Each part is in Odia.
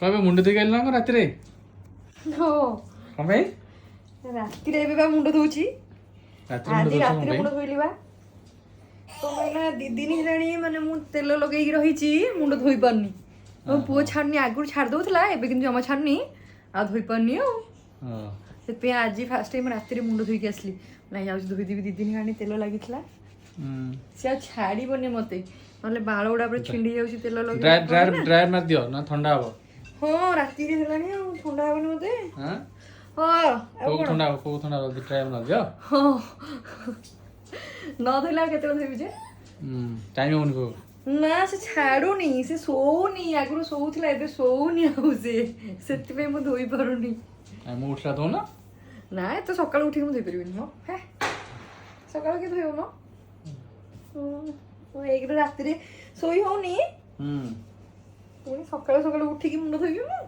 कबे मुंड धोई गल ना रात रे हो कम भाई ରାତିରେ ଏବେ ବା ମୁଣ୍ଡ ଧୋଉଛି रात ଆଜି ରାତିରେ ମୁଣ୍ଡ ଧୋଇଲି ବା ତ କହିଲା 2 ଦିନ ହେଲାଣି ମାନେ ମୁଁ ତେଲ ଲଗେଇକି ରହିଛି ମୁଣ୍ଡ ଧୋଇ ପାରୁନି ମୋ ପୁଅ ଛାଡୁନି ଆଗରୁ ଛାଡି ଦଉଥିଲା ଏବେ କିନ୍ତୁ ଜମା ଛାଡୁନି ଆଉ ଧୋଇ ପାରୁନି ଆଉ ସେଥିପାଇଁ ଆଜି ଫାଷ୍ଟ ଟାଇମ୍ ରାତିରେ ମୁଣ୍ଡ ଧୋଇକି ଆସିଲି ନାଇଁ ଯାଉଛି ଧୋଇଦେବି 2 ଦିନ ହେଲାଣି ତେଲ ଲାଗିଥିଲା ସେ ଆଉ ଛାଡିବନି ମତେ ନହେଲେ ବାଳ ଗୁଡା ପୁରା ଛିଣ୍ଡି ଯାଉଛି ତେଲ ଲଗେଇ ड्रायर मार दियो ना ठंडा हबो ହଁ ରାତିରେ ହେଲାଣି ଆଉ ଥଣ୍ଡା ହବନି ମତେ हां ହଁ ଆଉ को ठंडा ड्रायर मार दियो ହଁ ନ ଧୋଇଲେ ଆଉ କେତେବେଳେ ଧୋଇବି ଯେ टाइम होनी को ନା ସେ ଛାଡୁନି ସେ ଶୋଉନି ଆଗରୁ ଶୋଉଥିଲା ଏବେ ଶୋଉନି ଆଉ ସେ ସେଥିପାଇଁ ମୁଁ ଧୋଇ ପାରୁନି ମୁଁ ଉଠିଲା ଧୋ ନା ନା ଏତେ ସକାଳୁ ଉଠିକି ମୁଁ ଧୋଇ ପାରିବିନି ମ ହେ ସକାଳୁ କିଏ ଧୋଇବ ମ ଏକରେ ରାତିରେ ଶୋଇ ହଉନି ପୁଣି ସକାଳୁ ସକାଳୁ ଉଠିକି ମୁଣ୍ଡ ଧୋଇବି ମୁଁ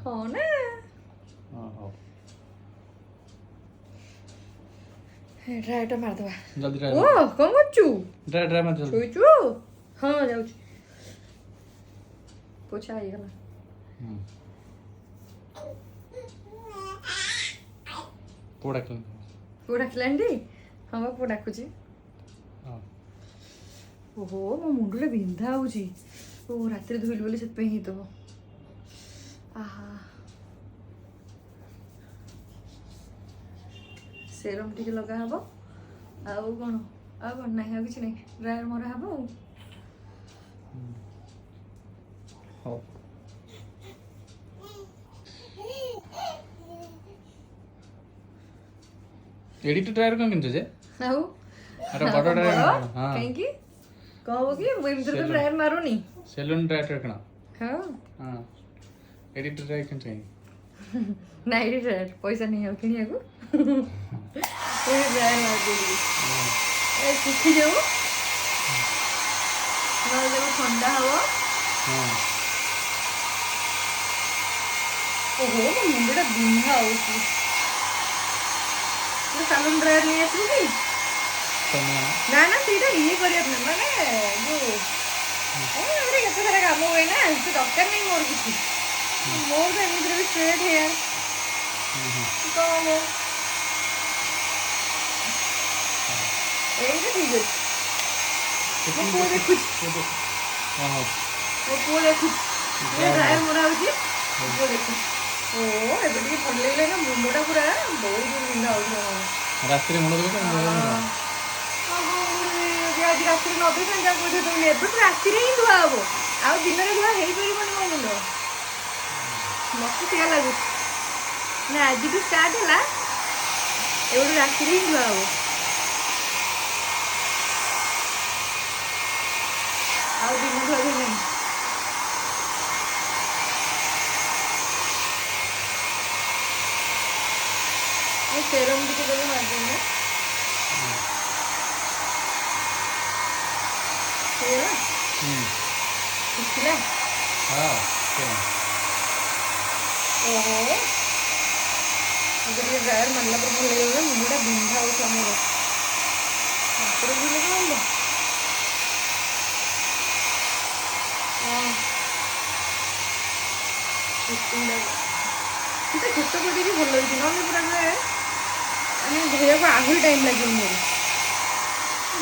ହଁ ନା ଡ୍ରାଏଟା ମାରିଦବା जल्दी ଓ କଣ କରୁଛୁ ड्रायर मार जल्दी ଶୋଇଛୁ ହଁ ଯାଉଛି ପୋଛା ହେଇଗଲା पोड़ा के ପୁଅ ଡାକିଲାଣି ଟି ହଁ ବା ପୁଅ ଡାକୁଛି ଓହୋ ମୋ ମୁଣ୍ଡରେ ବିନ୍ଧା ହଉଛି ଓ ରାତିରେ ଧୋଇଲି ବୋଲି ସେଥିପାଇଁ ହେଇଥିବ ଆହା ସେରମ୍ ଟିକେ ଲଗା ହବ ଆଉ କଣ ନାହିଁ ଆଉ କିଛି ନାହିଁ ଡ୍ରାୟର ମରା ହବ ଆଉ हो एडिट ड्रायर कौन किनछ जे ଆଉ अरे बड़ ड्रायर हां କାହିଁକି କଣ ହବ କି ମୁଁ ଏମିତିରେ ତ ଡ୍ରାୟର ମାରୁନି सेलून ड्रायर रखना ହଁ हां एडिट ड्रायर किनछ ନାଇଁ ଡ୍ରାୟର ପଇସା ନେଇ ଆଉ କିଣିବାକୁ ଡ୍ରାୟର ମାରିଦେବି ଏ ଶୁଖିଯାଉ ନହେଲେ ତାକୁ ଥଣ୍ଡା ହବ ଓହୋ ମୋ ମୁଣ୍ଡଟା ବିନ୍ଧା ହଉଛି ସାଲୁନ ଡ୍ରାୟର ନେଇ ଆସିବୁ କି ନା ନା ସେଇଟା ଇଏ କରିବା ପାଇଁ ମାନେ ଯୋଉ ଏମିତିରେ କେତେ ସାରା କାମ ହୁଏ ନା ସେ ଦରକାର ନାହିଁ ମୋର କିଛି ମୋର ତ ଏମିତିରେ ବି ଷ୍ଟ୍ରେଟ୍ ହେୟାର କଣ ହବ ଏଇଟା ଠିକ ଅଛି ମୋ ପୁଅ ଦେଖୁଛି ମୋ ପୁଅ ଦେଖୁଛି ଡ୍ରାୟର ମରା ହଉଛି ମୋ ପୁଅ ଦେଖୁଛି ଓ ଏବେ ଟିକେ ଭଲ ଲାଗିଲା ନା ମୁଣ୍ଡଟା ପୁରା ବହୁତ ବିନ୍ଧା ହଉଛି रात्रि मुंड धोई ଆଜି ରାତିରେ ନ ଧୋଇଥାନ୍ତି ଯାହା କୋଉଠି ଧୋଇଲି ଏବେ ତ ରାତିରେ ହିଁ ଧୁଆ ହବ ଆଉ ଦିନରେ ଧୁଆ ହେଇପାରିବନି ମୋ ମୁଣ୍ଡ ମତେ ସେଇଆ ଲାଗୁଛି ନା ଆଜିଠୁ ଷ୍ଟାର୍ଟ ହେଲା ଏବେଠୁ ରାତିରେ ହିଁ ଧୁଆ ହବ ଆଉ ଦିନ ଧୁଆ ଧୋଇ ନାହିଁ ସେରମ୍ ଟିକେ ଦେଲେ ମାରିଦେବି ହେଇଗଲା ଶୁଖିଲା ଓହୋ ଏବେ ଟିକେ ଡ୍ରାୟର ମାରିଲା ପରେ ଭଲ ହେଇଗଲା ମୁଣ୍ଡଟା ବିନ୍ଧା ହଉଛି ଆମର ହାତରେ ବି ଲଗାଇଲ ସେଟା ଛୋଟ ପଟେ ବି ଭଲ ହେଇଛି ନହେଲେ ପୁରା ମାନେ ଧୋଇବାକୁ ଆହୁରି ଟାଇମ୍ ଲାଗିବ ମୋର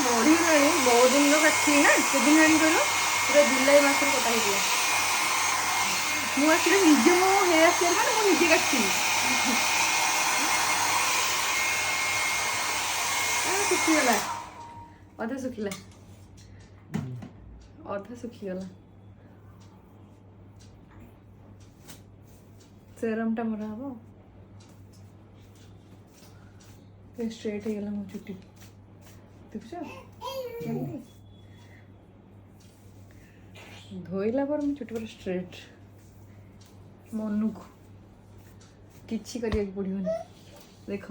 ବଢ଼ିଗଲାଣି ବହୁତ ଦିନର କାଟିଥିଲି ନା କେଦିନ ଆଣି କହିଲ ପୁରା ଜୁଲାଇ ମାସରେ କଟା ହେଇଥିଲା ମୁଁ ଆସିଲେ ନିଜେ ମୋ ହେୟାର ଷ୍ଟାଇଲ୍ ମାନେ ମୁଁ ନିଜେ କାଟିଥିଲି ଶୁଖିଗଲା ଅଧା ଶୁଖିଲା ଅଧା ଶୁଖିଗଲା ସେରମ୍ଟା ମରା ହବ ଷ୍ଟ୍ରେଟ୍ ହେଇଗଲା ମୋ ଚୁଟି ଦେଖୁଛ ଧୋଇଲା ପରେ ମୋ ଚୁଟି ପୁରା ଷ୍ଟ୍ରେଟ୍ ମନକୁ କିଛି କରିବାକୁ ପଡ଼ିବନି ଦେଖ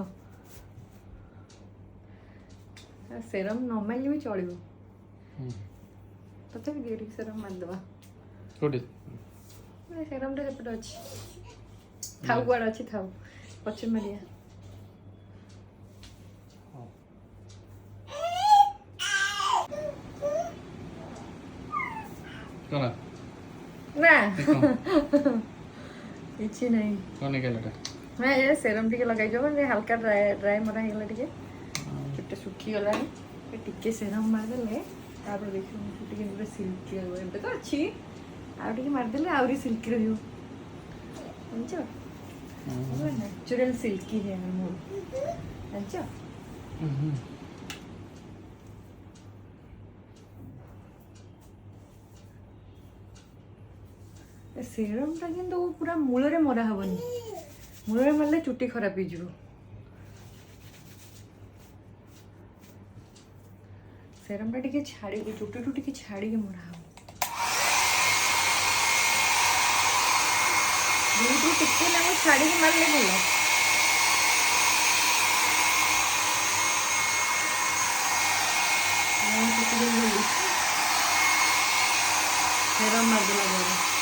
ସେରମ୍ ନ ମାରିଲେ ବି ଚଳିବ ତଥାପି ଟିକେ ଟିକେ ସେରମ୍ ମାରିଦେବା ସେରମ୍ଟା ସେପଟେ ଅଛି ଥାଉ କୁଆଡ଼େ ଅଛି ଥାଉ ପଛରେ ମାରିବା कौन ନା ଦେଖ କିଛି ନାହିଁ କଣ ନିକାଲଟା ନା ଏ ସେରମ୍ ଟିକେ ଲଗାଇଛ ମାନେ ହାଲକା ଡ୍ରାଏ ମରା ହେଇଗଲା ଟିକେ ଚୁଟି ଶୁଖିଗଲାଣି ଟିକେ ସେରମ୍ ମାରିଦେଲେ ତାପରେ ଦେଖିବ ମୋ ଚୁଟି କେମିତି ପୁରା ସିଲ୍କି ରହିବ ଏବେ ତ ଅଛି ଆଉ ଟିକେ ମାରିଦେଲେ ଆହୁରି ସିଲ୍କି ରହିବ ଜାଣିଛ ନ୍ୟାଚୁରାଲ ସିଲ୍କି ହେୟାର ମୋର ଜାଣିଛ ସେରମ୍ଟା କିନ୍ତୁ ପୁରା ମୂଳରେ ମରା ହବନି ମୂଳରେ ମାରିଲେ ଚୁଟି ଖରାପ ହେଇଯିବ ସେରମ୍ଟା ଟିକେ ଛାଡ଼ିକି ଚୁଟିଠୁ ଟିକେ ଛାଡ଼ିକି ମରା ହବ ଦୁଇଠୁ ଟିକେ ନାକୁ ଛାଡ଼ିକି ମାରିଲେ ଭଲ ସେରମ୍ ମାରିଦେଲା ପରେ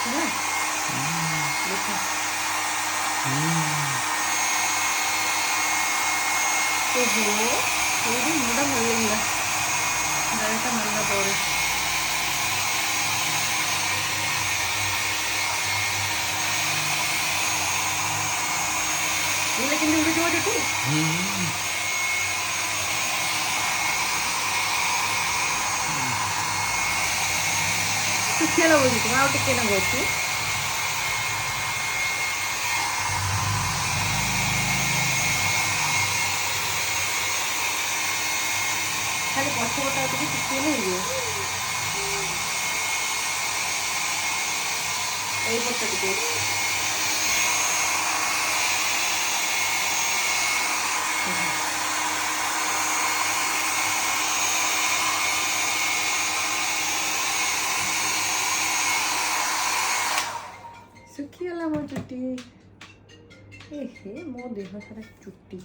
ହେଲା ଦେଖ ଓହୋ ଏଇଠି ମୁଣ୍ଡ ଭଲ ଲାଗିଲା ଗାଡ଼ିଟା ମାରିଲା ପରେ ଏଇଟା କେମିତି ଉଡ଼ିଯିବ ଦେଖି ଶୁଖିଗଲା ବୋଧେ ତୁମେ ଆଉ ଟିକେ ନାକୁ ଅଛି ଖାଲି ପଛପଟା ଟିକେ ଶୁଖିଗଲେ ହେଇଯିବ ଏଇ ପଟ ଟିକେ ଶୁଖିଗଲା ମୋ ଚୁଟି ଏ ହେ ମୋ ଦେହ ସାରା ଚୁଟି